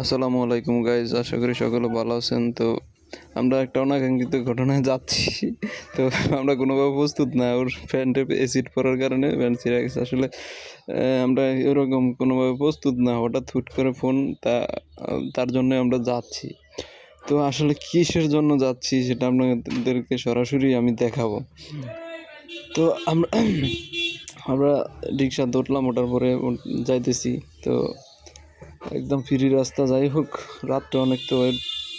আসসালামু আলাইকুম গাইজ, আশা করি সকলে ভালো আছেন। তো আমরা একটা অনাকাঙ্ক্ষিত ঘটনায় যাচ্ছি। তো আমরা কোনোভাবে প্রস্তুত না, ওর প্যান্টে অ্যাসিড পড়ার কারণে প্যান্ট ছিঁড়ে গেছে। আসলে আমরা এরকম কোনোভাবে প্রস্তুত না, হঠাৎ হুট করে ফোন তার জন্য আমরা যাচ্ছি। তো আসলে কিসের জন্য যাচ্ছি সেটা আপনাদেরকে সরাসরি আমি দেখাবো। তো আমরা আমরা রিক্সা ধরলাম, ওঠার পরে যাইতেছি। তো একদম ফ্রি রাস্তা, যাই হোক রাত্রে অনেক,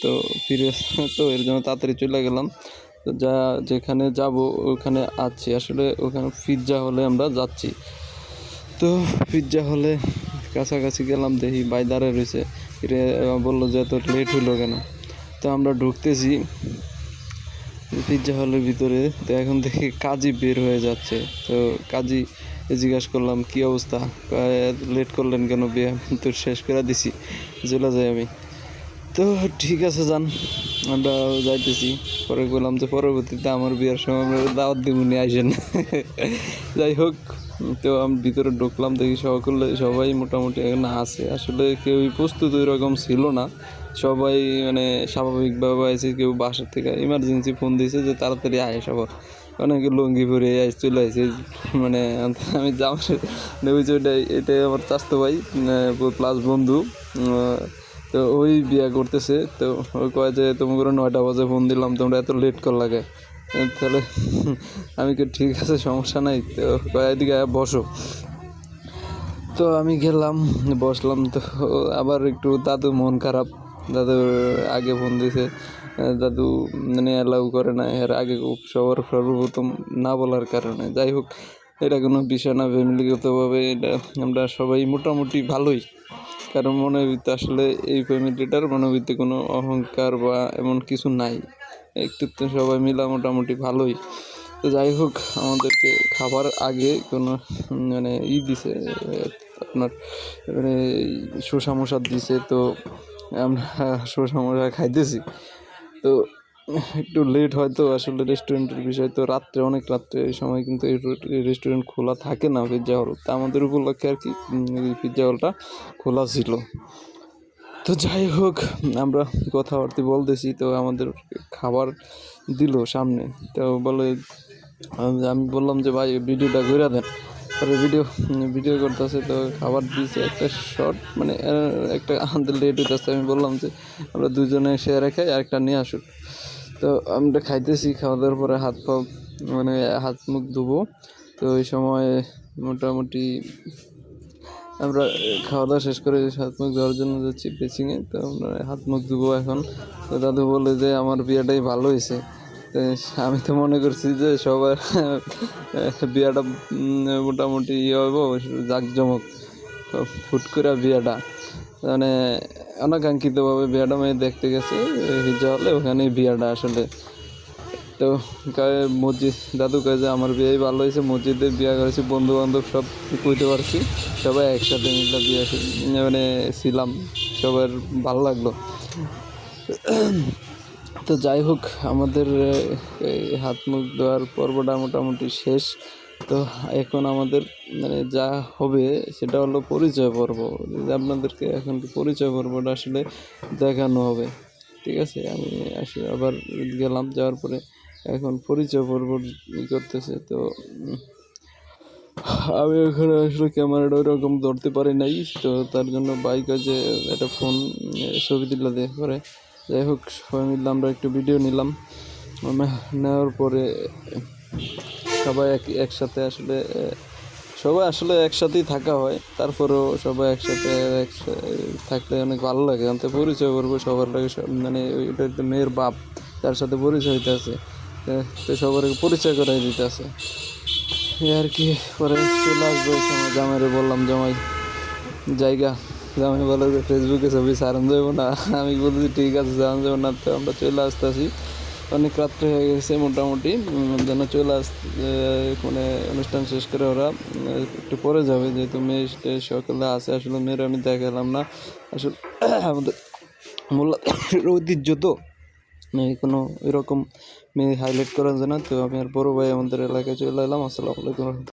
তো ফ্রি রাস্তা তো এর জন্য তাড়াতাড়ি চলে গেলাম। তো যেখানে যাব ওখানে আছি, আসলে ওখানে পিৎজা হলে আমরা যাচ্ছি। তো পিৎজা হলে কাছাকাছি গেলাম, দেখি ভাই দাঁড়ায় রয়েছে। বললো যে এত লেট হইলো কেন। তো আমরা ঢুকতেছি পিৎজা হলের ভিতরে। তো এখন দেখি কাজী বের হয়ে যাচ্ছে। তো কাজী জিজ্ঞাসা করলাম কী অবস্থা, লেট করলেন কেন, বিয়ে তো শেষ করে দিছি, চলে যাই আমি। তো ঠিক আছে যান, আমরা যাইতেছি। পরে বললাম যে পরবর্তীতে আমার বিয়ের সময় আমরা দাওয়াত দিব, নিয়ে আসেন। যাই হোক, তো আমি ভিতরে ঢুকলাম, দেখি সবাই মোটামুটি এখানে আছে। আসলে কেউই প্রস্তুত ওই রকম ছিল না, সবাই মানে স্বাভাবিকভাবে আছে। কেউ বাসার থেকে ইমার্জেন্সি ফোন দিয়েছে যে তাড়াতাড়ি আয় সবার, অনেকে লুঙ্গি পরে চলে আসে। মানে আমি ওই যে এটাই আমার চাস্তো ভাই প্লাস বন্ধু। তো ওই বিয়া করতেছে। তো ওই কয় যে তোমাকে 9টা বাজে ফোন দিলাম, তোমরা এত লেট কর লাগে। তাহলে আমি কি ঠিক আছে, সমস্যা নাই। তো কয় এদিকে বসো। তো আমি গেলাম, বসলাম। তো আবার একটু দাদু মন খারাপ, দাদু আগে ফোন দিছে। দাদু মানে অ্যালাউ করে না, এর আগে সর্বপ্রথম না বলার কারণে। যাই হোক, এটা কোনো বিষয় না, ফ্যামিলিগতভাবে এটা আমরা সবাই মোটামুটি ভালোই। কারণ মনের ভিতরে আসলে এই ফ্যামিলিটার মনের ভিতরে কোনো অহংকার বা এমন কিছু নাই, একটু তো সবাই মিলা মোটামুটি ভালোই। তো যাই হোক, আমাদেরকে খাবার আগে কোনো মানে দিছে আপনার, মানে শসা মশা দিছে। তো আমরা শসা মশা খাইতেছি। তো একটু লেট হয়তো, আসলে রেস্টুরেন্টের বিষয় তো রাত্রে, অনেক রাত্রে এই সময় কিন্তু এই রেস্টুরেন্ট খোলা থাকে না, পিৎজা হল। তা আমাদের উপলক্ষে আর কি পিৎজা হলটা খোলা ছিল। তো যাই হোক, আমরা কথাবার্তা বলতেছি। তো আমাদের খাবার দিল সামনে। তো বলে, আমি বললাম যে ভাই ভিডিওটা ঘুরে দেন। পরে ভিডিও করতেছে। তো খাবার দিয়েছে একটা শর্ট, মানে একটা আমাদের লেট হইতেছে। আমি বললাম যে আমরা দুজনে শেয়ারে খাই, আরেকটা নিয়ে আসুক। তো আমরা খাইতেছি, খাওয়া দাওয়ার পরে হাত মুখ ধুবো। তো ওই সময় মোটামুটি আমরা খাওয়া দাওয়া শেষ করে হাত মুখ ধোয়ার জন্য যাচ্ছি বেসিংয়ে। তো আমরা হাত মুখ ধুবো এখন। তো দাদু বলে যে আমার বিয়েটাই ভালো হয়েছে। আমি তো মনে করছি যে সবার বিয়েটা মোটামুটি হইব, জাঁকজমক, হুট করে বিয়েটা, মানে অনাকাঙ্ক্ষিতভাবে বিয়েটা মেয়ে দেখতে গেছে পিৎজা হলে, ওখানেই বিয়েটা আসলে। তো দাদু কয়ে যে আমার বিয়েই ভালো হয়েছে, মসজিদে বিয়ে করেছি, বন্ধু বান্ধব সব কইতে পারছি, সবাই একসাথে মিলে বিয়ে মানে ছিলাম, সবার ভালো লাগলো। তো যাই হোক, আমাদের এই হাত মুখ ধোয়ার পর্বটা মোটামুটি শেষ। তো এখন আমাদের মানে যা হবে সেটা হলো পরিচয় পর্ব। আপনাদেরকে এখন পরিচয় পর্বটা আসলে দেখানো হবে, ঠিক আছে। আমি আসলে আবার গেলাম, যাওয়ার পরে এখন পরিচয় পর্ব করতেছে। তো আমি ওখানে আসলে ক্যামেরাটা ওইরকম ধরতে পারি নাই। তো তার জন্য বাইক আছে, একটা ফোন ছবি তুলে দিয়ে পরে। যাই হোক, সবাই মিলে আমরা একটু ভিডিও নিলাম। নেওয়ার পরে সবাই একসাথে একসাথেই থাকা হয়। তারপরেও সবাই একসাথে থাকলে অনেক ভালো লাগে। আমি পরিচয় করবো সবার লাগে, মানে ওইটা তো মেয়ের বাপ, তার সাথে পরিচয় হইতে আছে। তো সবার পরিচয় করাই দিতে আছে আর কি। পরে চলে আসবো এই সময়, জামাইরে বললাম জামাই জায়গা। জামাই বলে যে ফেসবুকে ছবি সারান যাবো না। আমি বলছি ঠিক আছে, সারান যাবো না। তো আমরা চলে আসতেছি, অনেক রাত্রে হয়ে গেছে মোটামুটি, যেন চলে মানে অনুষ্ঠান শেষ করে ওরা একটু পরে যাবে, যেহেতু মেয়ে সকালে আসে। আসলে মেয়ের আমি দেখালাম না, আসলে আমাদের মোল্লা ঐতিহ্য তো কোনো এরকম মেয়ে হাইলাইট করা যায় না। তো আমি আর বড় ভাই আমাদের এলাকায় চলে এলাম। আসসালামু আলাইকুম।